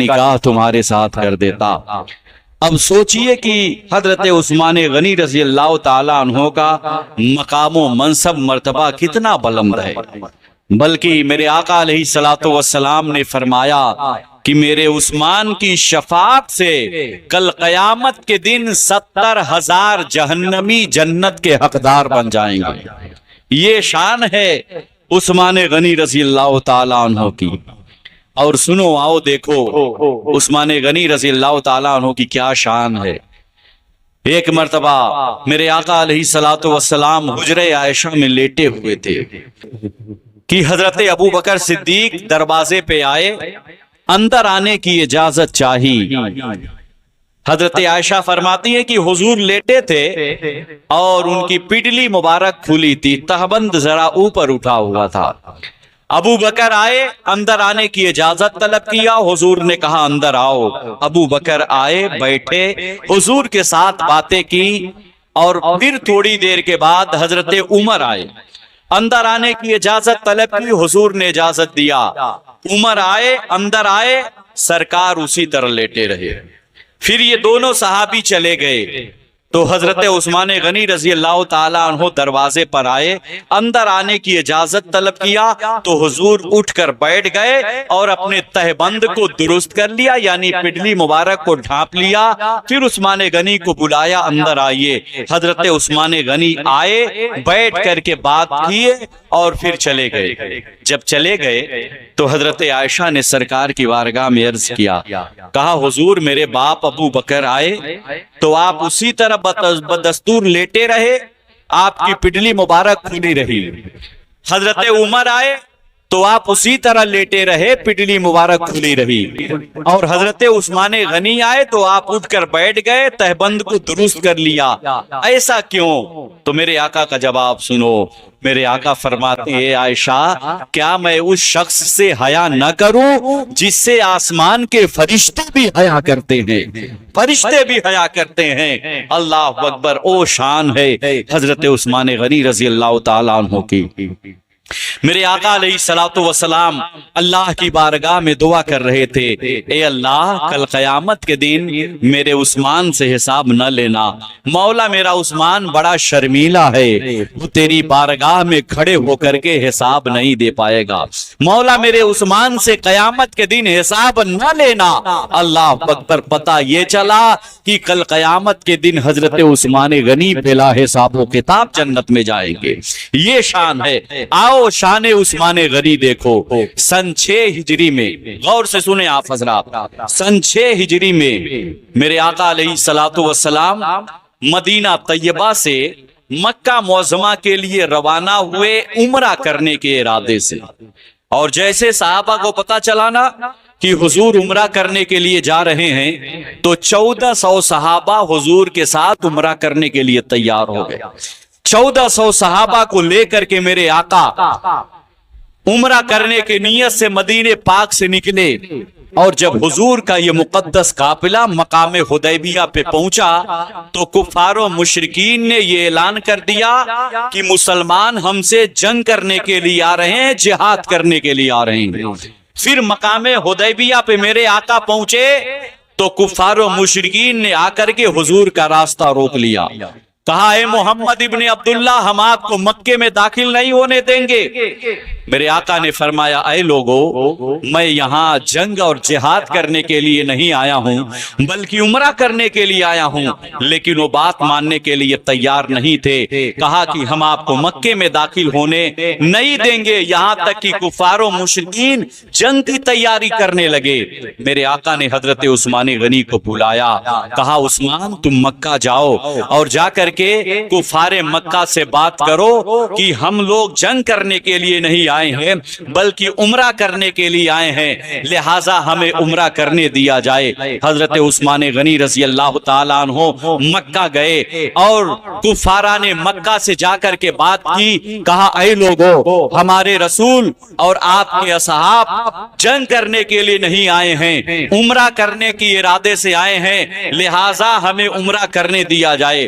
نکاح تمہارے ساتھ کر دیتا۔ اب سوچئے کہ حضرت عثمان غنی رضی اللہ تعالیٰ عنہ کا مقام و منصب مرتبہ کتنا بلند ہے، بلکہ میرے آقا علیہ الصلوۃ والسلام نے فرمایا کہ میرے عثمان کی شفاعت سے کل قیامت کے دن 70,000 جہنمی جنت کے حقدار بن جائیں گے۔ یہ شان ہے عثمان غنی رضی اللہ تعالیٰ عنہ کی۔ اور سنو، آؤ دیکھو عثمان غنی رضی اللہ تعالیٰ عنہ کی کیا شان ہے۔ ایک مرتبہ میرے آقا علیہ الصلوۃ والسلام حجرہ عائشہ میں لیٹے ہوئے تھے کہ حضرت ابو بکر صدیق دروازے پہ آئے، اندر آنے کی اجازت چاہی۔ حضرت عائشہ فرماتی ہیں کہ حضور لیٹے تھے اور ان کی پڈلی مبارک کھلی تھی، تہبند ذرا اوپر اٹھا ہوا تھا۔ ابو بکر آئے، اندر آنے کی اجازت طلب کیا، حضور نے کہا اندر آؤ۔ ابو بکر آئے، بیٹھے، حضور کے ساتھ باتیں کی، اور پھر تھوڑی دیر کے بعد حضرت عمر آئے، اندر آنے کی اجازت طلب کی، حضور نے اجازت دیا۔ عمر آئے، اندر آئے، سرکار اسی طرح لیٹے رہے۔ پھر یہ دونوں صحابی چلے گئے تو حضرت عثمان غنی رضی اللہ تعالیٰ عنہ دروازے پر آئے، اندر آنے کی اجازت طلب کیا تو حضور اٹھ کر بیٹھ گئے اور اپنے تہبند کو درست کر لیا، یعنی پڈلی مبارک کو ڈھانپ لیا۔ پھر عثمان غنی کو بلایا، اندر آئیے۔ حضرت عثمان غنی آئے، بیٹھ کر کے بات کیے اور پھر چلے گئے۔ جب چلے گئے تو حضرت عائشہ نے سرکار کی بارگاہ میں عرض کیا، کہا حضور میرے باپ ابو بکر آئے تو آپ اسی طرح بدستور لیٹے رہے، آپ کی پڈلی مبارک کھلی رہی۔ حضرت عمر آئے تو آپ اسی طرح لیٹے رہے، پڈلی مبارک کھلی رہی۔ اور حضرت عثمان غنی آئے تو آپ اٹھ کر بیٹھ گئے، تہبند کو درست کر لیا۔ ایسا کیوں؟ تو میرے آقا کا جواب سنو۔ میرے آقا فرماتے ہیں، عائشہ کیا میں اس شخص سے حیا نہ کروں جس سے آسمان کے فرشتے بھی حیا کرتے ہیں، فرشتے بھی حیا کرتے ہیں؟ اللہ اکبر! او شان ہے حضرت عثمان غنی رضی اللہ تعالیٰ عنہ کی۔ میرے آقا علیہ الصلوۃ والسلام اللہ کی بارگاہ میں دعا کر رہے تھے، اے اللہ کل قیامت کے دن میرے عثمان سے حساب نہ لینا، مولا میرا عثمان بڑا شرمیلا ہے، وہ تیری بارگاہ میں کھڑے ہو کر کے حساب نہیں دے پائے گا، مولا میرے عثمان سے قیامت کے دن حساب نہ لینا۔ اللہ اکبر! پتہ یہ چلا کہ کل قیامت کے دن حضرت عثمان غنی بلا حساب و کتاب جنت میں جائیں گے۔ یہ شان ہے۔ آؤ شان عثمان غنی دیکھو۔ سن 6 ہجری میں، غور سے سنیں آپ حضرات، سن 6 ہجری میں میرے آقا علیہ الصلوۃ والسلام مدینہ طیبہ سے مکہ معظمہ کے لیے روانہ ہوئے عمرہ کرنے کے ارادے سے۔ اور جیسے صحابہ کو پتا چلا نا کہ حضور عمرہ کرنے کے لیے جا رہے ہیں تو 1400 صحابہ حضور کے ساتھ عمرہ کرنے کے لیے تیار ہو گئے۔ 1400 صحابہ کو لے کر کے میرے آقا عمرہ کرنے کے نیت سے مدینہ پاک سے نکلے، اور جب حضور کا یہ مقدس قافلہ مقام حدیبیہ پہ پہنچا تو کفار و مشرکین نے یہ اعلان کر دیا کہ مسلمان ہم سے جنگ کرنے کے لیے آ رہے ہیں، جہاد کرنے کے لیے آ رہے ہیں۔ پھر مقام حدیبیہ پہ میرے آقا پہنچے تو کفار و مشرکین نے آ کر کے حضور کا راستہ روک لیا، کہا اے محمد ابن عبداللہ ہم آپ کو مکے میں داخل نہیں ہونے دیں گے۔ میرے آقا نے فرمایا اے لوگو، میں یہاں جنگ اور جہاد کرنے کے لیے نہیں آیا ہوں بلکہ عمرہ کرنے کے لیے آیا ہوں، لیکن وہ بات ماننے کے لیے تیار نہیں تھے۔ کہا کہ ہم آپ کو مکے میں داخل ہونے نہیں دیں گے، یہاں تک کہ کفار و مشرکین جنگ کی تیاری کرنے لگے۔ میرے آقا نے حضرت عثمان غنی کو بلایا، کہا عثمان تم مکہ جاؤ اور جا کر کے کفار مکہ سے بات کرو کہ ہم لوگ جنگ کرنے کے لیے نہیں آئے ہیں بلکہ عمرہ کرنے کے لیے آئے ہیں، لہٰذا ہمیں عمرہ کرنے دیا جائے۔ حضرت عثمان غنی رضی اللہ تعالیٰ عنہ مکہ گئے اور کفاران مکہ سے جا کر کے بات کی، کہا اے لوگو ہمارے رسول اور آپ کے اصحاب جنگ کرنے کے لیے نہیں آئے ہیں، عمرہ کرنے کی ارادے سے آئے ہیں، لہٰذا ہمیں عمرہ کرنے دیا جائے۔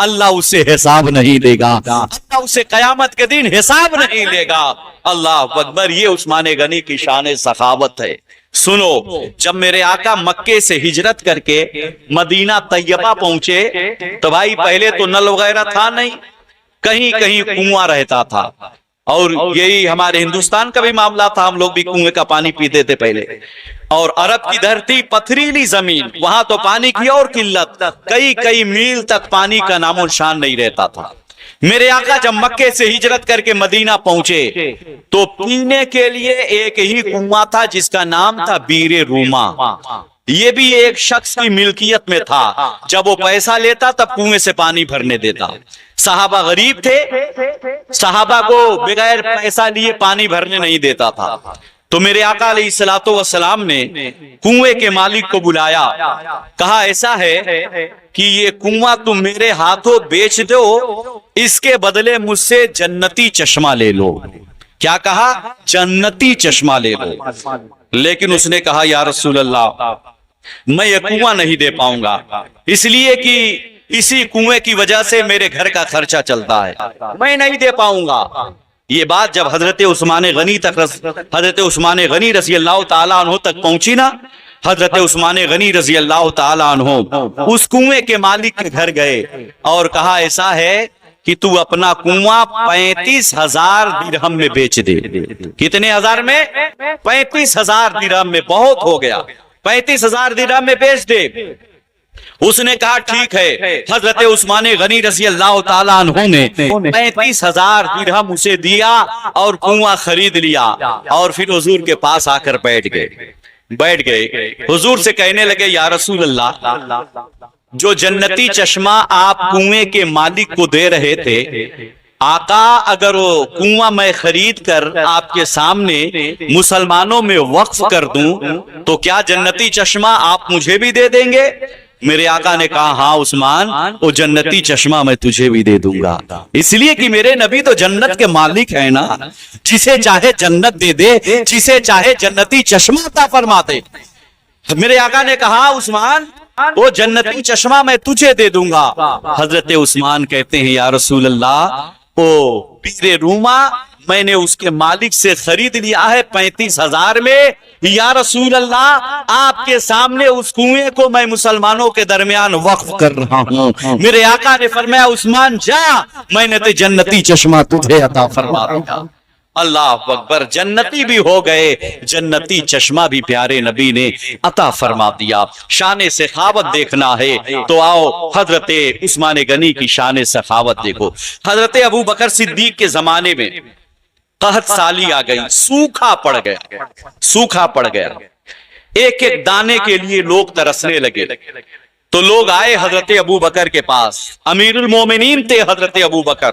اللہ اسے حساب نہیں دے گا, اللہ اسے قیامت کے دن حساب نہیں لے گا. اللہ اکبر, یہ عثمان غنی کی شان سخاوت ہے. سنو, جب میرے آقا مکے سے ہجرت کر کے مدینہ طیبہ پہنچے تو بھائی پہلے تو نل وغیرہ تھا نہیں, کہیں کہیں کنواں رہتا تھا, اور یہی ہمارے ہندوستان کا بھی معاملہ تھا, ہم لوگ بھی کنویں کا پانی پیتے تھے پہلے. اور عرب کی دھرتی پتھریلی زمین, وہاں تو پانی کی اور قلت, کئی میل تک پانی کا نام و نشان نہیں رہتا تھا. میرے آقا جب مکے سے ہجرت کر کے مدینہ پہنچے تو پینے کے لیے ایک ہی کنواں تھا جس کا نام تھا بیر روما. یہ بھی ایک شخص کی ملکیت میں تھا, جب وہ پیسہ لیتا تب کنویں سے پانی بھرنے دیتا. صحابہ غریب تھے, صحابہ کو بغیر پیسہ لیے پانی بھرنے نہیں دیتا تھا. تو میرے آقا علیہ الصلوۃ والسلام نے کنویں کے مالک کو بلایا, کہا ایسا ہے کہ یہ کنواں تم میرے ہاتھوں بیچ دو, اس کے بدلے مجھ سے جنتی چشمہ لے لو. کیا کہا؟ جنتی چشمہ لے لو. لیکن اس نے کہا یا رسول اللہ میں یہ کنواں نہیں دے پاؤں گا, اس لیے کہ اسی کنویں کی وجہ سے میرے گھر کا خرچہ چلتا ہے, میں نہیں دے پاؤں گا. یہ بات جب حضرت عثمان غنی رضی اللہ تعالیٰ عنہ تک پہنچی نا, حضرت عثمان غنی رضی اللہ تعالیٰ عنہ اس کنویں کے مالک کے گھر گئے اور کہا ایسا ہے کہ تو اپنا کنواں 35,000 درہم میں بیچ دے. کتنے ہزار میں؟ 35,000 درہم میں. بہت ہو گیا, 35,000 درہم میں بیچ دے. اس نے کہا ٹھیک ہے. حضرت عثمان غنی رضی اللہ تعالیٰ عنہ نے 35,000 درہم اسے دیا اور کنواں خرید لیا, اور پھر حضور کے پاس آ کر بیٹھ گئے. حضور سے کہنے لگے یا رسول اللہ جو جنتی چشمہ آپ کنویں کے مالک کو دے رہے تھے, آقا اگر وہ کنواں میں خرید کر آپ کے سامنے مسلمانوں میں وقف کر دوں تو کیا جنتی چشمہ آپ مجھے بھی دے دیں گے؟ میرے آقا نے کہا ہاں عثمان, وہ جنتی چشمہ میں تجھے بھی دے دوں گا, اس لیے کہ میرے نبی تو جنت کے مالک ہیں نا, جسے چاہے جنت دے دے, جسے چاہے جنتی چشمہ عطا فرما دے. میرے آقا نے کہا عثمان وہ جنتی چشمہ میں تجھے دے دوں گا. حضرت عثمان کہتے ہیں یا رسول اللہ وہ بیر روما میں نے اس کے مالک سے خرید لیا ہے 35,000 میں. یا رسول اللہ آپ کے سامنے اس کنویں کو میں مسلمانوں کے درمیان وقف کر رہا ہوں. میرے آقا نے فرمایا عثمان جا, میں نے تو جنتی چشمہ تجھے عطا فرما دیا. اللہ اکبر, جنتی بھی ہو گئے, جنتی چشمہ بھی پیارے نبی نے عطا فرما دیا. شان سخاوت دیکھنا ہے تو آؤ حضرت عثمان غنی کی شان سخاوت دیکھو. حضرت ابو بکر صدیق کے زمانے میں قحط سالی آ گئی, سوکھا پڑ گیا, ایک ایک دانے کے لیے لوگ ترسنے لگے. تو لوگ آئے حضرت ابو بکر کے پاس, امیر المومنین تھے حضرت ابو بکر,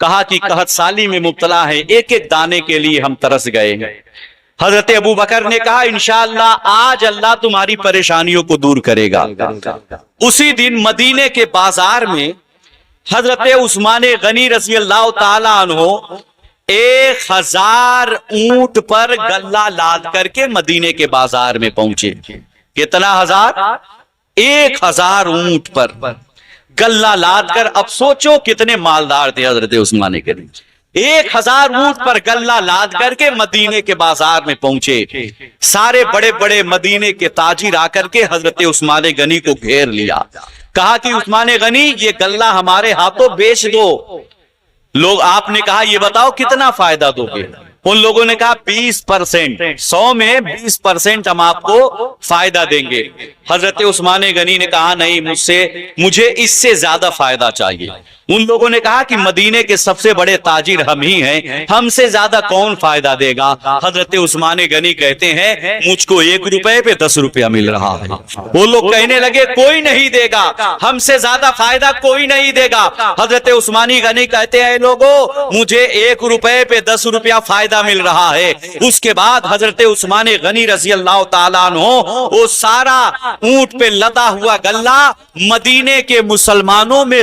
کہا کہ قحط سالی میں مبتلا ہے, ایک ایک دانے کے لیے ہم ترس گئے ہیں. حضرت ابو بکر نے کہا انشاءاللہ آج اللہ تمہاری پریشانیوں کو دور کرے گا. اسی دن مدینے کے بازار میں حضرت عثمان غنی رضی اللہ تعالی عنہ 1,000 اونٹ پر گلہ لاد کر کے مدینے کے بازار میں پہنچے. کتنا ہزار؟ 1,000 اونٹ پر گلہ لاد کر. اب سوچو کتنے مالدار تھے حضرت عثمان غنی. 1,000 اونٹ پر گلہ لاد کر کے مدینے کے بازار میں پہنچے. سارے بڑے بڑے مدینے کے تاجر آ کر کے حضرت عثمان غنی کو گھیر لیا. کہا کہ عثمان غنی یہ گلہ ہمارے ہاتھوں بیچ دو. لوگ آپ نے کہا یہ بتاؤ کتنا فائدہ دو گے؟ ان لوگوں نے کہا 20%, 100 میں 20% ہم آپ کو فائدہ دیں گے. حضرت عثمان غنی نے کہا نہیں, مجھے اس سے زیادہ فائدہ چاہیے. ان لوگوں نے کہا کہ مدینے کے سب سے بڑے تاجر ہم ہی ہیں, ہم سے زیادہ کون فائدہ دے گا؟ حضرت عثمان غنی کہتے ہیں مجھ کو 1 روپے پہ 10 روپیہ مل رہا ہے. وہ لوگ کہنے لگے کوئی نہیں دے گا, ہم سے زیادہ فائدہ کوئی نہیں دے گا. حضرت عثمان غنی کہتے ہیں لوگوں مجھے 1 روپے پہ 10 روپیہ فائدہ مل رہا ہے. اس کے بعد حضرت عثمان غنی رضی اللہ تعالیٰ عنہ وہ سارا اونٹ پہ لدا ہوا گلہ مدینے کے مسلمانوں میں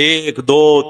1 2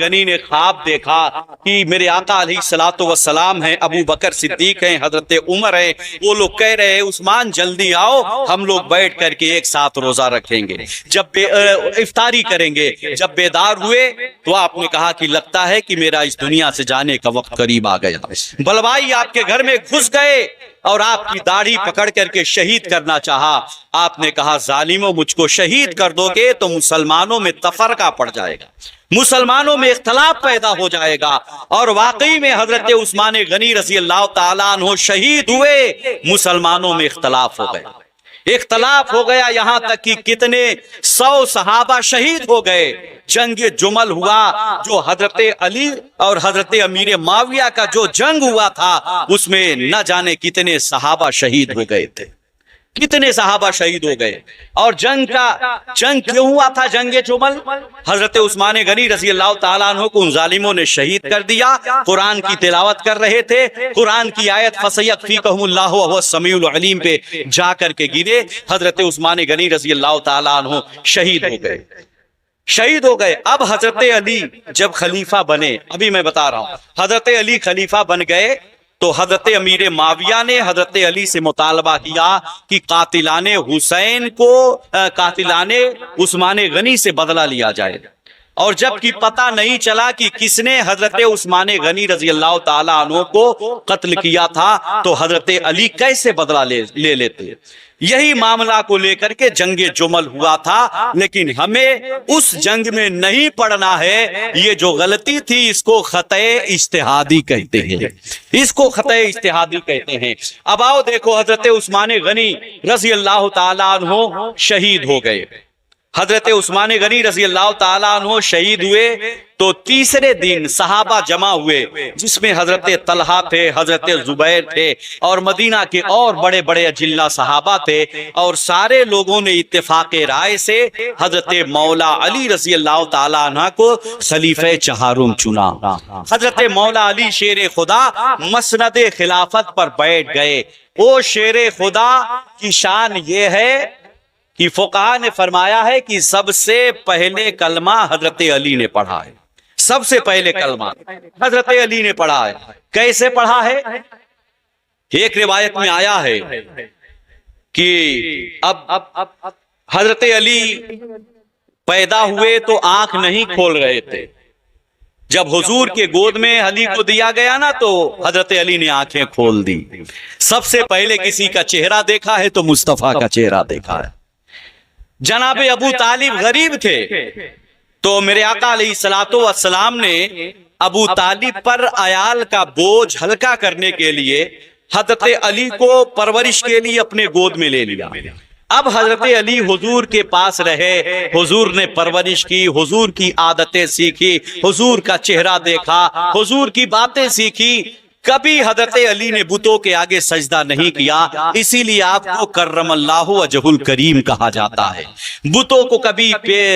غنی نے خواب دیکھا کہ میرے آقا علیہ الصلوۃ والسلام ہیں، ابو بکر صدیق ہیں، حضرت عمر ہیں، وہ لوگ کہہ رہے ہیں عثمان جلدی آؤ، ہم لوگ بیٹھ کر کے ایک ساتھ روزہ رکھیں گے، جب افطاری کریں گے۔ جب بیدار ہوئے تو آپ نے کہا کہ لگتا ہے کہ میرا اس دنیا سے جانے کا وقت قریب آ گیا۔ بلوائی آپ کے گھر میں گھس گئے اور آپ کی داڑھی پکڑ کر کے شہید کرنا چاہا۔ آپ نے کہا ظالموں، مجھ کو شہید کر دو گے تو مسلمانوں میں تفرقہ پڑ جائے گا، مسلمانوں میں اختلاف پیدا ہو جائے گا۔ اور واقعی میں حضرت عثمان غنی رضی اللہ تعالیٰ عنہ شہید ہوئے، مسلمانوں میں اختلاف ہو گئے، اختلاف ہو گیا، یہاں تک کہ کتنے 100 صحابہ شہید ہو گئے۔ جنگ جمل ہوا، جو حضرت علی اور حضرت امیر معاویہ کا جو جنگ ہوا تھا، اس میں نہ جانے کتنے صحابہ شہید ہو گئے تھے، کتنے صحابہ شہید ہو گئے۔ اور جنگ کیوں ہوا تھا؟ جنگ جمل، حضرت عثمان غنی رضی اللہ تعالیٰ عنہ کو ان ظالموں نے شہید کر دیا۔ قرآن کی تلاوت کر رہے تھے، قرآن کی آیت فَسَيَكْفِيكَهُمُ اللَّهُ وَهُوَ السَّمِيعُ الْعَلِيمُ پہ جا کر کے گرے۔ حضرت عثمان غنی رضی اللہ تعالیٰ عنہ شہید ہو گئے، شہید ہو گئے۔ اب حضرت علی جب خلیفہ بنے، ابھی میں بتا رہا ہوں، حضرت علی خلیفہ بن گئے تو حضرت امیر معاویہ نے حضرت علی سے مطالبہ کیا کہ قاتلان حسین کو، قاتلان عثمان غنی سے بدلہ لیا جائے۔ اور جب کہ پتہ نہیں چلا کہ کس نے حضرت عثمان غنی رضی اللہ تعالیٰ عنہ کو قتل کیا تھا، تو حضرت علی کیسے بدلہ لے لیتے؟ یہی معاملہ کو لے کر کے جنگ جمل ہوا تھا۔ لیکن ہمیں اس جنگ میں نہیں پڑنا ہے، یہ جو غلطی تھی اس کو خطأ اجتہادی کہتے ہیں، اس کو خطأ اجتہادی کہتے ہیں۔ اب آؤ دیکھو، حضرت عثمان غنی رضی اللہ تعالیٰ عنہ شہید ہو گئے۔ حضرت عثمان غنی رضی اللہ تعالیٰ عنہ شہید ہوئے تو تیسرے دن صحابہ جمع ہوئے، جس میں حضرت طلحہ تھے، حضرت زبیر تھے، اور مدینہ کے اور بڑے بڑے اجلہ صحابہ تھے، اور سارے لوگوں نے اتفاق رائے سے حضرت مولا علی رضی اللہ تعالیٰ عنہ کو خلیفہ چہارم چنا۔ حضرت مولا علی شیر خدا مسند خلافت پر بیٹھ گئے۔ وہ شیر خدا کی شان یہ ہے کہ فقہاء نے فرمایا ہے کہ سب سے پہلے کلمہ حضرت علی نے پڑھا ہے، سب سے پہلے کلمہ حضرت علی نے پڑھا ہے۔ کیسے پڑھا ہے؟ ایک روایت میں آیا ہے کہ اب حضرت علی پیدا ہوئے تو آنکھ نہیں کھول رہے تھے، جب حضور کے گود میں علی کو دیا گیا نا تو حضرت علی نے آنکھیں کھول دی۔ سب سے پہلے کسی کا چہرہ دیکھا ہے تو مصطفیٰ کا چہرہ دیکھا ہے۔ جناب ابو طالب غریب تھے تو میرے آقا علیہ الصلوۃ والسلام نے ابو طالب پر عیال کا بوجھ ہلکا کرنے کے لیے حضرت علی کو پرورش کے لیے اپنے گود میں لے لیا۔ اب حضرت علی حضور کے پاس رہے، حضور نے پرورش کی، حضور کی عادتیں سیکھی، حضور کا چہرہ دیکھا، حضور کی باتیں سیکھی۔ کبھی حضرت علی نے بتوں کے آگے سجدہ نہیں کیا، اسی لیے آپ کو کرم اللہ وجہ الکریم کہا جاتا ہے۔ بتوں کو کبھی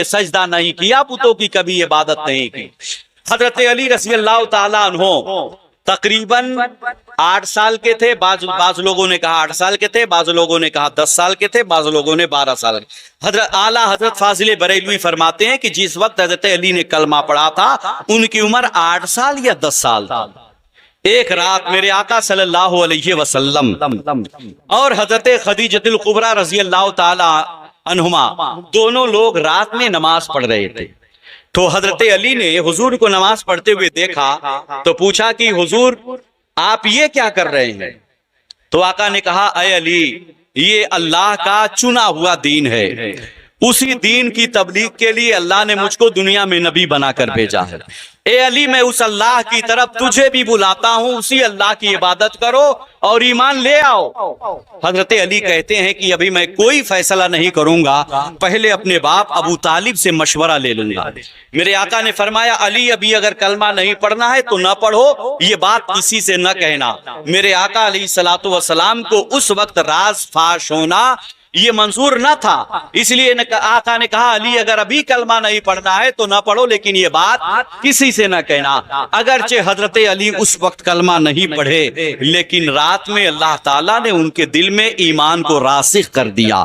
سجدہ نہیں کیا، بتوں کی کبھی عبادت نہیں کی۔ حضرت علی رضی اللہ تعالیٰ عنہ تقریباً 8 سال کے تھے، بعض لوگوں نے کہا 8 سال کے تھے، بعض لوگوں نے کہا 10 سال کے تھے، بعض لوگوں نے 12 سال کے۔ حضرت اعلیٰ حضرت فاضل بریلوی فرماتے ہیں کہ جس وقت حضرت علی نے کلمہ پڑھا تھا ان کی عمر 8 سال یا 10 سال تھا۔ ایک رات میرے آقا صلی اللہ علیہ وسلم اور حضرت خدیجۃ الکبریٰ رضی اللہ تعالی عنہما دونوں لوگ رات میں نماز پڑھ رہے تھے، تو حضرت علی نے حضور کو نماز پڑھتے ہوئے دیکھا تو پوچھا کہ حضور آپ یہ کیا کر رہے ہیں؟ تو آقا نے کہا اے علی، یہ اللہ کا چنا ہوا دین ہے، اسی دین کی تبلیغ کے لیے اللہ نے مجھ کو دنیا میں نبی بنا کر بھیجا ہے۔ اے علی، میں اس اللہ کی طرف تجھے بھی بلاتا ہوں، اسی اللہ کی عبادت کرو اور ایمان لے آؤ۔ حضرت علی کہتے ہیں کہ ابھی میں کوئی فیصلہ نہیں کروں گا، پہلے اپنے باپ ابو طالب سے مشورہ لے لوں گا۔ میرے آقا نے فرمایا علی، ابھی اگر کلمہ نہیں پڑھنا ہے تو نہ پڑھو، یہ بات کسی سے نہ کہنا۔ میرے آقا علیہ الصلوۃ والسلام کو اس وقت راز فاش ہونا یہ منظور نہ تھا، اس لیے آقا نے کہا علی اگر ابھی کلمہ نہیں پڑھنا ہے تو نہ پڑھو، لیکن یہ بات کسی سے نہ کہنا۔ اگرچہ حضرت علی اس وقت کلمہ نہیں پڑھے، لیکن رات میں اللہ تعالیٰ نے ان کے دل میں ایمان کو راسخ کر دیا،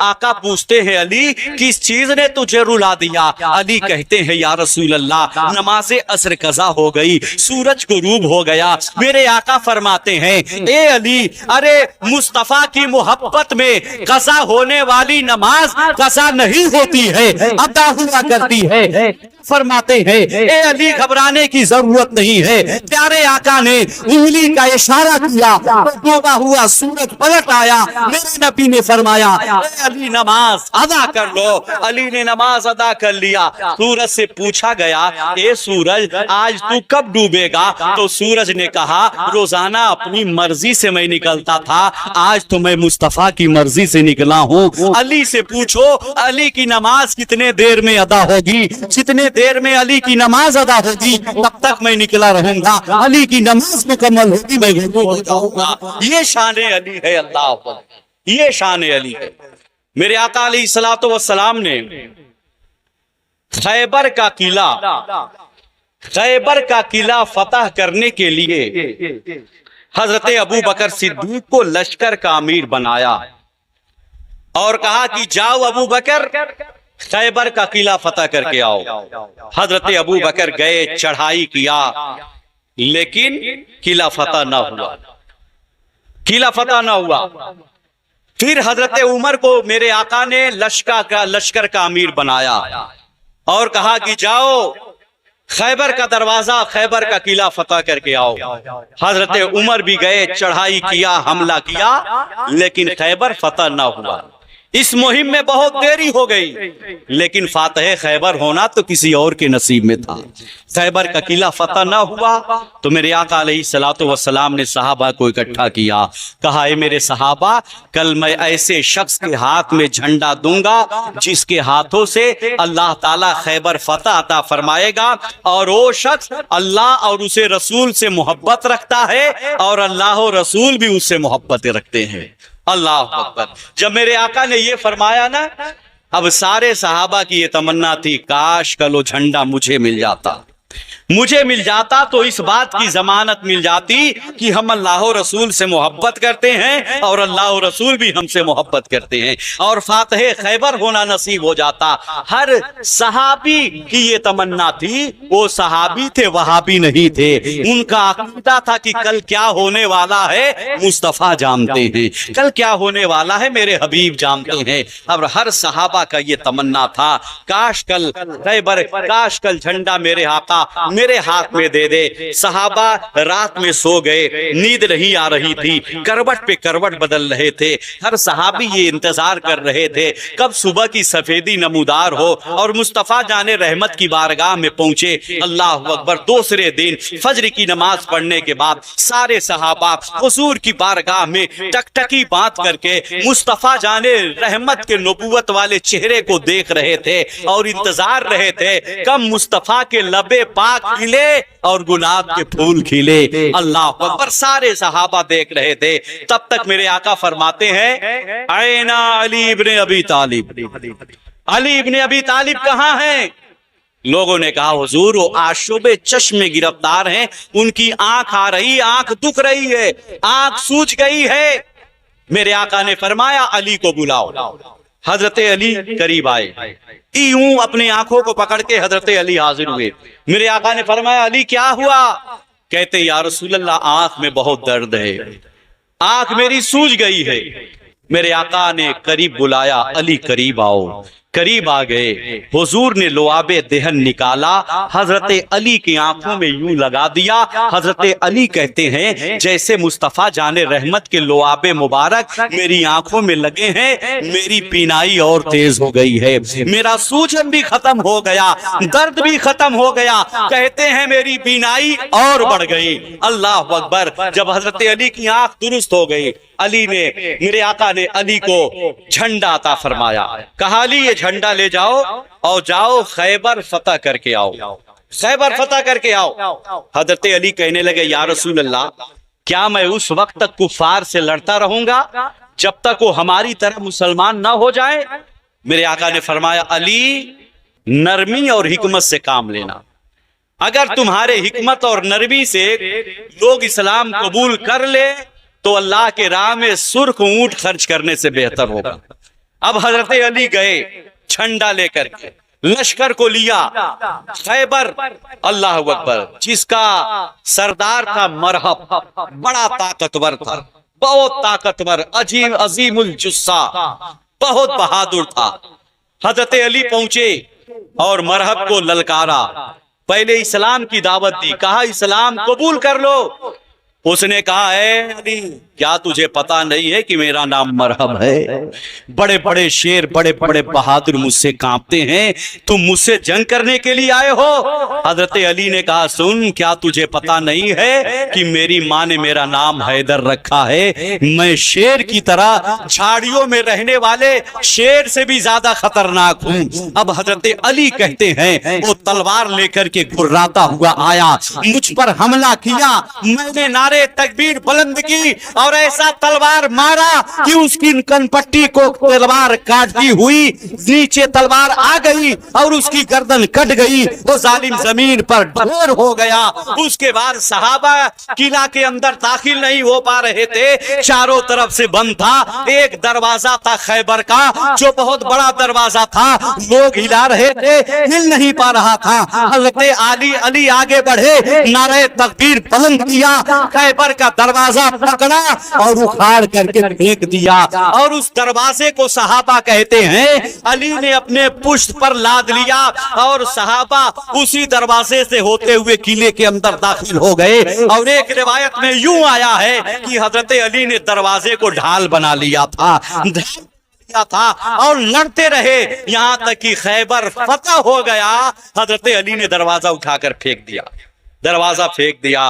آقا پوچھتے ہیں علی کس چیز نے تجھے رلا دیا؟ علی کہتے ہیں یا رسول اللہ نماز عصر قضا ہو گئی، سورج غروب ہو گیا۔ میرے آقا فرماتے ہیں اے علی، ارے مصطفیٰ کی محبت میں قضا ہونے والی نماز قضا نہیں ہوتی ہے، ادا ہوا کرتی ہے۔ فرماتے ہیں اے علی گھبرانے کی ضرورت نہیں ہے۔ پیارے آقا نے انگلی کا اشارہ کیا، ڈوبا ہوا سورج پلٹ آیا۔ میرے نبی نے فرمایا اے علی نماز ادا کر لو۔ علی نے نماز ادا کر لیا۔ سورج سے پوچھا گیا اے سورج آج تو کب ڈوبے گا؟ تو سورج نے کہا روزانہ اپنی مرضی سے میں نکلتا تھا، آج تو میں مصطفیٰ کی مرضی سے نکلا ہوں۔ علی سے پوچھو علی کی نماز کتنے دیر میں ادا ہوگی؟ جتنے دیر میں علی کی نماز ادا ہوگی تب تک میں نکلا رہوں گا، علی کی نماز مکمل ہوگی میں غروب ہو جاؤں گا۔ یہ شان علی ہے، اللہ اکبر، یہ شان علی ہے۔ میرے آقا علیہ الصلوۃ والسلام نے خیبر کا قلعہ فتح کرنے کے لیے حضرت ابو بکر صدیق کو لشکر کا امیر بنایا اور کہا کہ جاؤ ابو بکر خیبر کا قلعہ فتح کر کے آؤ۔ حضرت ابو بکر گئے، چڑھائی کیا، لیکن قلعہ فتح نہ ہوا، قلعہ فتح نہ ہوا۔ پھر حضرت عمر کو میرے آقا نے لشکر کا امیر بنایا اور کہا کہ جاؤ خیبر کا دروازہ، خیبر کا قلعہ فتح کر کے آؤ۔ حضرت عمر بھی گئے، چڑھائی کیا، حملہ کیا، لیکن خیبر فتح نہ ہوا۔ اس مہم میں بہت دیری ہو گئی، لیکن فاتح خیبر ہونا تو کسی اور کے نصیب میں تھا۔ خیبر کا قلعہ فتح نہ ہوا تو میرے آقا علیہ الصلوۃ والسلام نے صحابہ کو اکٹھا کیا، کہا اے میرے صحابہ کل میں ایسے شخص کے ہاتھ میں جھنڈا دوں گا جس کے ہاتھوں سے اللہ تعالیٰ خیبر فتح عطا فرمائے گا، اور وہ شخص اللہ اور اسے رسول سے محبت رکھتا ہے اور اللہ اور رسول بھی اس سے محبت رکھتے ہیں۔ اللہ اکبر۔ جب میرے آقا نے یہ فرمایا نا، اب سارے صحابہ کی یہ تمنا تھی کاش کل وہ جھنڈا مجھے مل جاتا تو اس بات کی ضمانت مل جاتی کہ ہم اللہ و رسول سے محبت کرتے ہیں اور اللہ و رسول بھی ہم سے محبت کرتے ہیں، اور فاتح خیبر ہونا نصیب ہو جاتا۔ ہر صحابی کی یہ تمنا تھی، وہ صحابی تھے وہابی نہیں تھے، ان کا عقیدہ تھا کہ کل کیا ہونے والا ہے مصطفیٰ جانتے ہیں، کل کیا ہونے والا ہے میرے حبیب جانتے ہیں۔ اب ہر صحابہ کا یہ تمنا تھا کاش کل خیبر، کاش کل جھنڈا میرے آقا میرے ہاتھ میں دے دے۔ صحابہ رات میں سو گئے، نیند نہیں آ رہی تھی، کروٹ پہ کروٹ بدل رہے تھے۔ ہر صحابی یہ انتظار کر رہے تھے کب صبح کی سفیدی نمودار ہو اور مصطفیٰ جان رحمت کی بارگاہ میں پہنچے۔ اللہ اکبر۔ دوسرے دن فجر کی نماز پڑھنے کے بعد سارے صحابہ حضور کی بارگاہ میں ٹکٹکی باندھ کر کے مصطفیٰ جان رحمت کے نبوت والے چہرے کو دیکھ رہے تھے اور انتظار رہے تھے کب مصطفیٰ کے لبے پاک کھلے اور گلاب کے پھول کھلے۔ اللہ اکبر۔ سارے صحابہ دیکھ رہے تھے، تب تک میرے آقا فرماتے ہیں اینا علی ابن ابی طالب، علی ابن ابی طالب کہاں ہیں؟ لوگوں نے کہا حضور وہ آشوب چشم میں گرفتار ہیں، ان کی آنکھ آ رہی، آنکھ دکھ رہی ہے، آنکھ سوج گئی ہے۔ میرے آقا نے فرمایا علی کو بلاؤ۔ حضرت علی قریب آئے، یوں اپنی آنکھوں کو پکڑ کے حضرت علی حاضر ہوئے۔ میرے آقا نے فرمایا علی کیا ہوا؟ کہتے یا رسول اللہ آنکھ میں بہت درد ہے، آنکھ میری سوج گئی ہے۔ میرے آقا نے قریب بلایا، علی قریب آؤ۔ قریب آ گئے، حضور نے لعاب دہن نکالا، حضرت علی کی آنکھوں میں یوں لگا دیا۔ حضرت علی کہتے ہیں جیسے مصطفیٰ جان رحمت کے لعاب مبارک میری آنکھوں میں لگے ہیں، میری بینائی اور تیز ہو گئی ہے، میرا سوجن بھی ختم ہو گیا، درد بھی ختم ہو گیا، کہتے ہیں میری بینائی اور بڑھ گئی۔ اللہ اکبر۔ جب حضرت علی کی آنکھ درست ہو گئی، علی نے، میرے آقا نے علی کو جھنڈا عطا فرمایا، کہا علی یہ جھنڈا لے جاؤ اور جاؤ خیبر فتح کر کے آؤ، خیبر فتح کر کے آؤ۔ حضرت علی کہنے لگے یا رسول اللہ کیا میں اس وقت تک کفار سے لڑتا رہوں گا جب تک وہ ہماری طرح مسلمان نہ ہو جائے؟ میرے آقا نے فرمایا علی نرمی اور حکمت سے کام لینا، اگر تمہارے حکمت اور نرمی سے لوگ اسلام قبول کر لے تو اللہ کے راہ میں سرخ اونٹ خرچ کرنے سے بہتر ہوگا۔ اب حضرت علی گئے جھنڈا لے کر کے، لشکر کو لیا خیبر، اللہ اکبر، جس کا سردار تھا مرہب، بڑا طاقتور تھا، بہت طاقتور، عظیم الجثہ، بہت بہادر تھا۔ حضرت علی پہنچے اور مرہب کو للکارا، پہلے اسلام کی دعوت دی، کہا اسلام قبول کر لو۔ اس نے کہا اے علی، کیا تجھے پتا نہیں ہے کہ میرا نام مرہب ہے؟ بڑے بڑے شیر، بڑے بڑے بہادر مجھ سے کانپتے ہیں، تم مجھ سے جنگ کرنے کے لیے آئے ہو؟ حضرت علی نے کہا سن، کیا تجھے پتا نہیں ہے کہ میری ماں نے میرا نام حیدر رکھا ہے؟ میں شیر کی طرح جھاڑیوں میں رہنے والے شیر سے بھی زیادہ خطرناک ہوں۔ اب حضرت علی کہتے ہیں وہ تلوار لے کر کے گھراتا ہوا آیا، مجھ پر حملہ کیا، میں نے نعرے تکبیر بلند کی اور ایسا تلوار مارا کہ اس کی کن پٹی کو تلوار کاٹتی ہوئی نیچے تلوار آ گئی اور اس کی گردن کٹ گئی، وہ ظالم زمین پر ڈھیر ہو گیا۔ اس کے بعد صحابہ قلعہ کے اندر داخل نہیں ہو پا رہے تھے، چاروں طرف سے بند تھا۔ ایک دروازہ تھا خیبر کا جو بہت بڑا دروازہ تھا، لوگ ہلا رہے تھے، ہل نہیں پا رہا تھا۔ حضرت علی آگے بڑھے، نعرہ تکبیر بلند کیا، خیبر کا دروازہ پکڑا اور اکھاڑ کر کے پھینک دیا۔ اور اس دروازے کو صحابہ کہتے ہیں علی نے اپنے پشت پر لاد لیا اور صحابہ اسی دروازے سے ہوتے ہوئے قلعے کے اندر داخل ہو گئے۔ اور ایک روایت میں یوں آیا ہے کہ حضرت علی نے دروازے کو ڈھال بنا لیا تھا اور لڑتے رہے یہاں تک کہ خیبر فتح ہو گیا۔ حضرت علی نے دروازہ اٹھا کر پھینک دیا، دروازہ پھینک دیا۔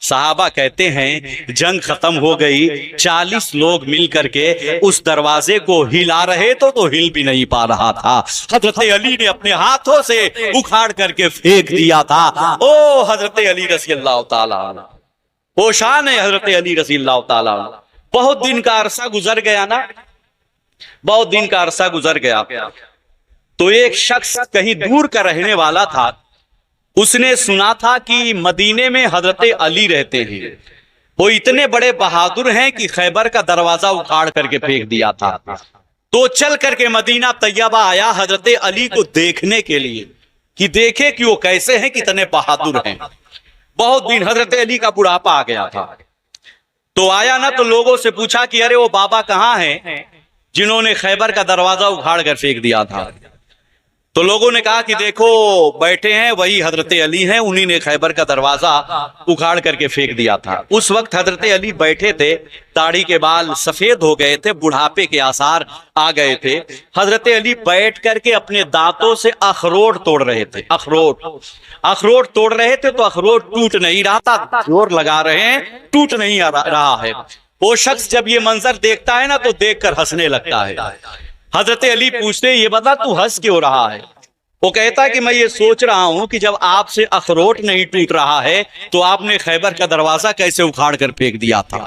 صحابہ کہتے ہیں جنگ ختم ہو گئی، 40 لوگ مل کر کے اس دروازے کو ہلا رہے تو ہل بھی نہیں پا رہا تھا۔ حضرت علی نے اپنے ہاتھوں سے اکھاڑ کر کے پھینک دیا تھا۔ او حضرت علی رضی اللہ تعالیٰ عنہ، وہ شان ہے حضرت علی رضی اللہ تعالیٰ عنہ۔ بہت دن کا عرصہ گزر گیا نا، بہت دن کا عرصہ گزر گیا تو ایک شخص کہیں دور کا رہنے والا تھا، اس نے سنا تھا کہ مدینے میں حضرت علی رہتے ہیں، وہ اتنے بڑے بہادر ہیں کہ خیبر کا دروازہ اکھاڑ کر کے پھینک دیا تھا۔ تو چل کر کے مدینہ طیبہ آیا حضرت علی کو دیکھنے کے لیے کہ دیکھے کہ وہ کیسے ہیں، کتنے بہادر ہیں۔ بہت دن حضرت علی کا بڑھاپا آ گیا تھا، تو آیا نا تو لوگوں سے پوچھا کہ ارے وہ بابا کہاں ہیں جنہوں نے خیبر کا دروازہ اکھاڑ کر پھینک دیا تھا؟ تو لوگوں نے کہا کہ دیکھو بیٹھے ہیں وہی حضرت علی ہیں، انہی نے خیبر کا دروازہ اکھاڑ کر کے پھینک دیا تھا۔ اس وقت حضرت علی بیٹھے تھے، داڑھی کے بال سفید ہو گئے تھے، بڑھاپے کے آثار آ گئے تھے۔ حضرت علی بیٹھ کر کے اپنے دانتوں سے اخروٹ توڑ رہے تھے، اخروٹ توڑ رہے تھے تو اخروٹ ٹوٹ نہیں رہا تھا، زور لگا رہے ہیں، ٹوٹ نہیں رہا ہے۔ وہ شخص جب یہ منظر دیکھتا ہے نا تو دیکھ کر ہنسنے لگتا ہے۔ حضرت علی پوچھتے یہ بتا تو ہنس کیوں رہا ہے؟ وہ کہتا ہے کہ میں یہ سوچ رہا ہوں کہ جب آپ سے اخروٹ نہیں ٹوٹ رہا ہے تو آپ نے خیبر کا دروازہ کیسے اکھاڑ کر پھینک دیا تھا۔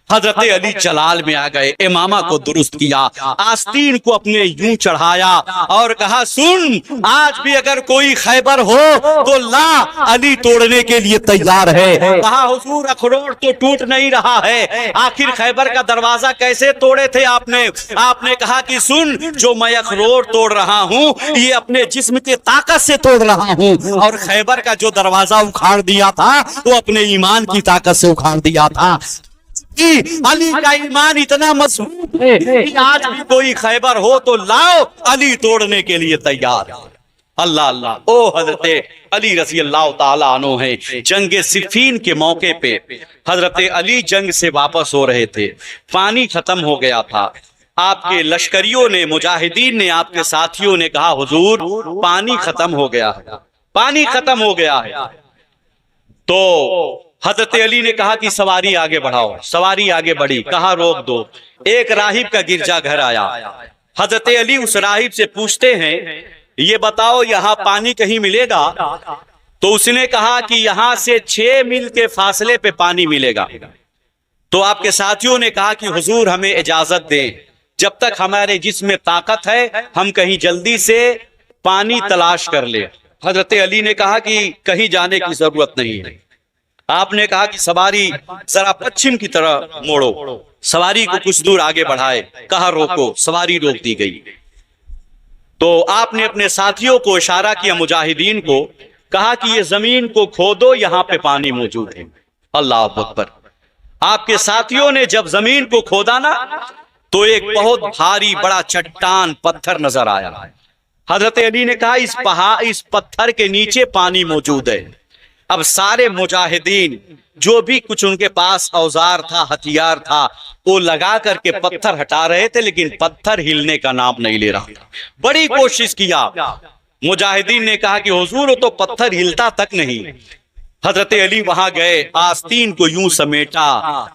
حضرت علی جلال میں آ گئے، امامہ کو درست کیا، آستین کو اپنے یوں چڑھایا اور کہا سن، آج بھی اگر کوئی خیبر ہو تو لا، علی توڑنے کے لیے تیار ہے۔ کہا حضور اخروٹ تو ٹوٹ نہیں رہا ہے، آخر خیبر کا دروازہ کیسے توڑے تھے آپ نے؟ آپ نے کہا کہ سن، جو میں اخروٹ توڑ رہا ہوں یہ اپنے جسم کی طاقت سے توڑ رہا ہوں، اور خیبر کا جو دروازہ اکھاڑ دیا تھا وہ اپنے ایمان کی طاقت سے اکھاڑ دیا تھا۔ علی کا ایمان اتنا مضبوط ہے کہ آج بھی کوئی خیبر ہو تو لاؤ، علی توڑنے کے لیے تیار۔ اللہ اللہ، او حضرت علی رضی اللہ تعالیٰ عنہ ہے۔ جنگ صفین کے موقع پہ حضرت علی جنگ سے واپس ہو رہے تھے، پانی ختم ہو گیا تھا۔ آپ کے لشکریوں نے، مجاہدین نے، آپ کے ساتھیوں نے کہا حضور پانی ختم ہو گیا ہے، پانی ختم ہو گیا ہے۔ تو حضرت علی نے کہا کہ سواری آگے بڑھاؤ، سواری آگے بڑھی، کہا روک دو۔ ایک راہب کا گرجا گھر آیا، حضرت علی اس راہب سے پوچھتے ہیں یہ بتاؤ یہاں پانی کہیں ملے گا؟ تو اس نے کہا کہ یہاں سے 6 میل کے فاصلے پہ پانی ملے گا۔ تو آپ کے ساتھیوں نے کہا کہ حضور ہمیں اجازت دیں، جب تک ہمارے جسم میں طاقت ہے ہم کہیں جلدی سے پانی تلاش کر لیں۔ حضرت علی نے کہا کہ کہیں جانے کی ضرورت نہیں ہے، آپ نے کہا کہ سواری ذرا پچھم کی طرح موڑو، سواری کو کچھ دور آگے بڑھائے، کہا روکو، سواری روک دی گئی۔ تو آپ نے اپنے ساتھیوں کو اشارہ کیا، مجاہدین کو کہا کہ یہ زمین کو کھودو، یہاں پہ پانی موجود ہے۔ اللہ اکبر۔ آپ کے ساتھیوں نے جب زمین کو کھودا نا تو ایک بہت بھاری بڑا چٹان پتھر نظر آیا۔ حضرت علی نے کہا اس پتھر کے نیچے پانی موجود ہے۔ اب سارے مجاہدین جو بھی کچھ ان کے پاس اوزار تھا، ہتھیار تھا، وہ لگا کر کے پتھر ہٹا رہے تھے، لیکن پتھر ہلنے کا نام نہیں لے رہا تھا۔ بڑی کوشش کیا، مجاہدین نے کہا کہ حضور وہ تو پتھر ہلتا تک نہیں۔ حضرت علی وہاں گئے، آستین کو یوں سمیٹا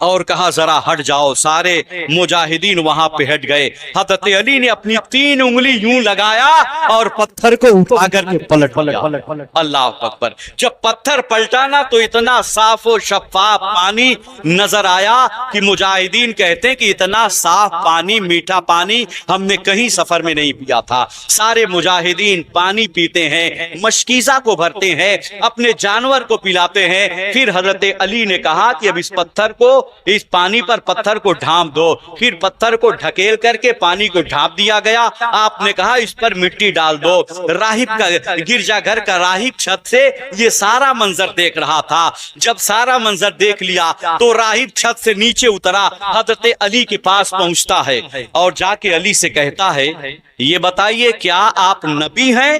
اور کہا ذرا ہٹ جاؤ، سارے مجاہدین وہاں پہ ہٹ گئے۔ حضرت علی نے اپنی 3 انگلی یوں لگایا اور پتھر کو اٹھا کر کے پلٹ دیا۔ اللہ اکبر۔ جب پتھر پلٹا نا تو اتنا صاف و شفاف پانی نظر آیا کہ مجاہدین کہتے ہیں کہ اتنا صاف پانی، میٹھا پانی ہم نے کہیں سفر میں نہیں پیا تھا۔ سارے مجاہدین پانی پیتے ہیں، مشکیزہ کو بھرتے ہیں، اپنے جانور کو پلاتے ہیں۔ پھر حضرت علی نے کہا کہ اب اس پانی پر پتھر کو ڈھانپ دو۔ پھر پتھر کو ڈھکیل کر کے پانی کو ڈھانپ دیا گیا۔ آپ نے کہا اس پر مٹی ڈال دو۔ راہب کا گرجا گھر کا راہب چھت سے یہ سارا منظر دیکھ رہا تھا۔ جب سارا منظر دیکھ لیا تو راہب چھت سے نیچے اترا، حضرت علی کے پاس پہنچتا ہے اور جا کے علی سے کہتا ہے یہ بتائیے کیا آپ نبی ہیں؟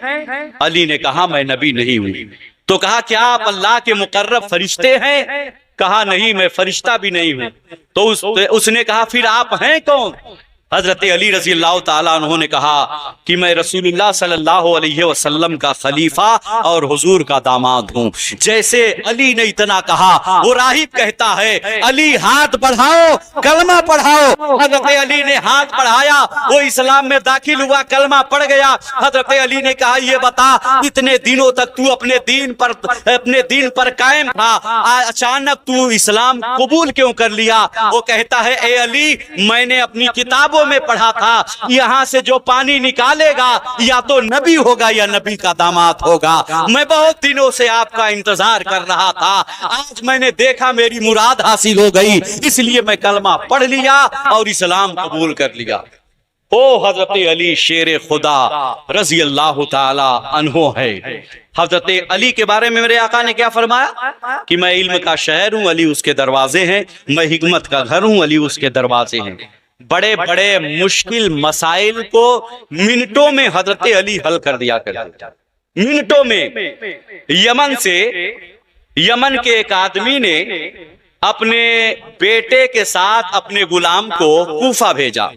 علی نے کہا میں نبی نہیں ہوں۔ تو کہا کیا آپ اللہ کے مقرب فرشتے ہیں؟ کہا نہیں، میں فرشتہ بھی نہیں ہوں۔ تو اس نے کہا پھر آپ ہیں کون؟ حضرت علی رضی اللہ تعالیٰ عنہ نے کہا کہ میں رسول اللہ صلی اللہ علیہ وسلم کا خلیفہ اور حضور کا داماد ہوں۔ جیسے علی نے اتنا کہا، وہ راہب کہتا ہے علی ہاتھ بڑھاؤ، کلمہ پڑھاؤ۔ حضرت علی نے ہاتھ بڑھایا، وہ اسلام میں داخل ہوا، کلمہ پڑھ گیا۔ حضرت علی نے کہا یہ بتا اتنے دنوں تک تو اپنے دین پر قائم تھا، اچانک تو اسلام قبول کیوں کر لیا؟ وہ کہتا ہے اے علی، میں نے اپنی کتابوں میں پڑھا تھا یہاں سے جو پانی نکالے گا یا تو نبی ہوگا یا نبی کا داماد ہوگا۔ میں بہت دنوں سے آپ کا انتظار کر رہا تھا، آج میں نے دیکھا میری مراد حاصل ہو گئی، اس لیے میں کلمہ پڑھ لیا اور اسلام قبول کر لیا۔ او حضرت علی شیر خدا رضی اللہ تعالی عنہ ہے۔ حضرت علی کے بارے میں میرے آقا نے کیا فرمایا کہ میں علم کا شہر ہوں، علی اس کے دروازے ہیں، میں حکمت کا گھر ہوں، علی اس کے دروازے ہیں۔ بڑے بڑے مشکل مسائل کو منٹوں میں حضرت علی حل کر دیا کرتے، منٹوں میں۔ یمن کے ایک آدمی نے اپنے بیٹے کے ساتھ اپنے غلام کو کوفہ بھیجا،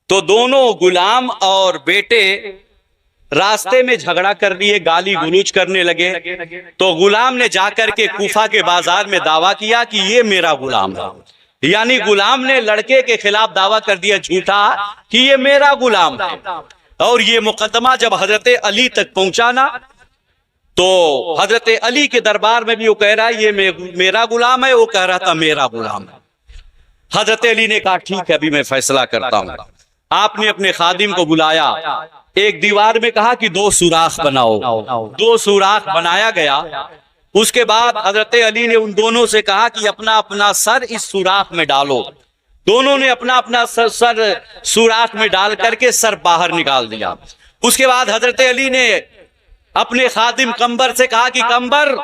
تو دونوں غلام اور بیٹے راستے میں جھگڑا کر لیے، گالی گلوچ کرنے لگے۔ تو غلام نے جا کر کے کوفہ کے بازار میں دعویٰ کیا کہ یہ میرا غلام ہے، یعنی غلام نے لڑکے کے خلاف دعویٰ کر دیا جھوٹا کہ یہ میرا غلام ہے۔ اور یہ مقدمہ جب حضرت علی تک پہنچا نا تو حضرت علی کے دربار میں بھی وہ کہہ رہا ہے یہ میرا غلام ہے، وہ کہہ رہا تھا میرا غلام ہے۔ حضرت علی نے کہا ٹھیک ہے ابھی میں فیصلہ کرتا ہوں۔ آپ نے اپنے خادم کو بلایا، ایک دیوار میں کہا کہ 2 سوراخ بناؤ، 2 سوراخ بنایا گیا۔ اس کے بعد حضرت علی نے ان دونوں سے کہا کہ اپنا اپنا سر اس سوراخ میں ڈالو۔ دونوں نے اپنا اپنا سر سوراخ میں ڈال کر کے سر باہر نکال دیا۔ اس کے بعد حضرت علی نے اپنے خادم قمبر سے کہا کہ قمبر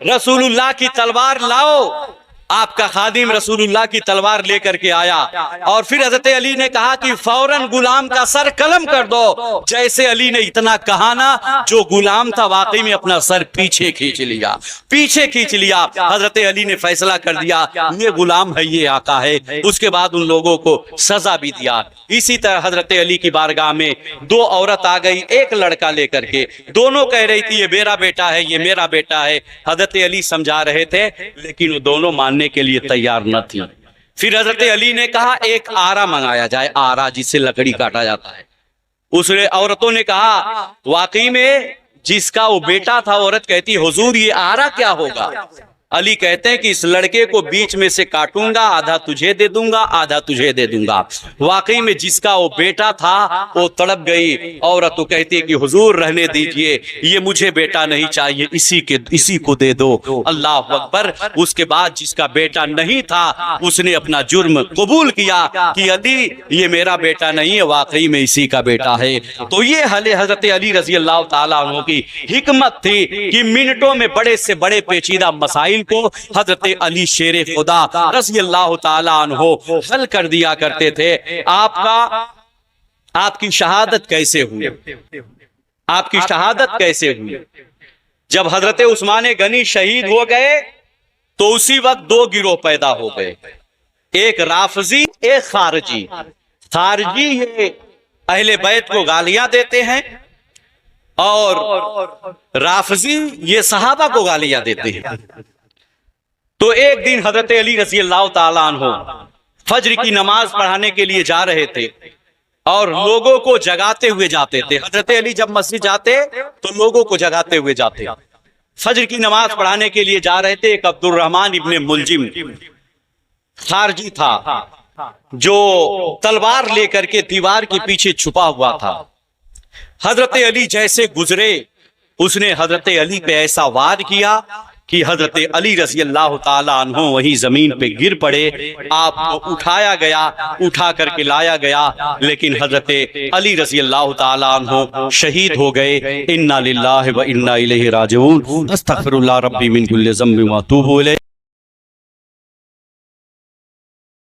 رسول اللہ کی تلوار لاؤ۔ آپ کا خادم رسول اللہ کی تلوار لے کر کے آیا اور پھر حضرت علی نے کہا کہ فوراً غلام کا سر قلم کر دو۔ جیسے علی نے اتنا کہا نا، جو غلام تھا واقعی میں اپنا سر پیچھے کھینچ لیا۔ حضرت علی نے فیصلہ کر دیا یہ غلام ہے، یہ آقا ہے۔ اس کے بعد ان لوگوں کو سزا بھی دیا۔ اسی طرح حضرت علی کی بارگاہ میں 2 عورت آ گئی ایک لڑکا لے کر کے، دونوں کہہ رہی تھی یہ میرا بیٹا ہے، یہ میرا بیٹا ہے۔ حضرت علی سمجھا رہے تھے لیکن وہ دونوں ماننے کے لیے تیار نہ تھی۔ پھر حضرت علی نے کہا ایک آرا منگایا جائے، آرا جس سے لکڑی کاٹا جاتا ہے۔ اس نے عورتوں نے کہا واقعی میں جس کا وہ بیٹا تھا، عورت کہتی حضور یہ آرا کیا ہوگا؟ علی کہتے ہیں کہ اس لڑکے کو بیچ میں سے کاٹوں گا، آدھا تجھے دے دوں گا، آدھا تجھے دے دوں گا۔ واقعی میں جس کا وہ بیٹا تھا وہ تڑپ گئی، عورت تو کہتی ہے کہ حضور رہنے دیجئے، یہ مجھے بیٹا نہیں چاہیے، اسی کو دے دو۔ اللہ اکبر۔ اس کے بعد جس کا بیٹا نہیں تھا اس نے اپنا جرم قبول کیا کہ علی یہ میرا بیٹا نہیں ہے، واقعی میں اسی کا بیٹا ہے۔ تو یہ حضرت علی رضی اللہ تعالیٰ عنہ کی حکمت تھی کہ منٹوں میں بڑے سے بڑے پیچیدہ مسائل کو حضرت علی شیر خدا رضی اللہ تعالیٰ عنہ حل کر دیا کرتے تھے۔ آپ کی شہادت کیسے ہوئی؟ آپ کی شہادت کیسے ہوئی؟ جب حضرت عثمان غنی شہید ہو گئے تو اسی وقت دو گروہ پیدا ہو گئے، ایک رافضی، ایک خارجی۔ خارجی یہ اہل بیت کو گالیاں دیتے ہیں اور رافضی یہ صحابہ کو گالیاں دیتے ہیں۔ تو ایک دن حضرت علی رضی اللہ تعالیٰ عنہ فجر کی نماز پڑھانے کے لیے جا رہے تھے اور لوگوں کو جگاتے ہوئے جاتے تھے۔ حضرت علی جب مسجد جاتے تو لوگوں کو جگاتے ہوئے جاتے۔ فجر کی نماز پڑھانے کے لیے جا رہے تھے۔ ایک عبد الرحمن ابن ملجم خارجی تھا جو تلوار لے کر کے دیوار کے پیچھے چھپا ہوا تھا۔ حضرت علی جیسے گزرے اس نے حضرت علی پہ ایسا وار کیا کہ حضرت علی رضی اللہ تعالیٰ عنہ وہی زمین پہ گر پڑے۔ آپ کو اٹھایا گیا، اٹھا کر کے لایا گیا، لیکن حضرت علی رضی اللہ تعالیٰ عنہ شہید ہو گئے۔ انا للہ و انا الیہ راجعون۔ استغفر اللہ ربی من کل ذنب و اتوب الیہ۔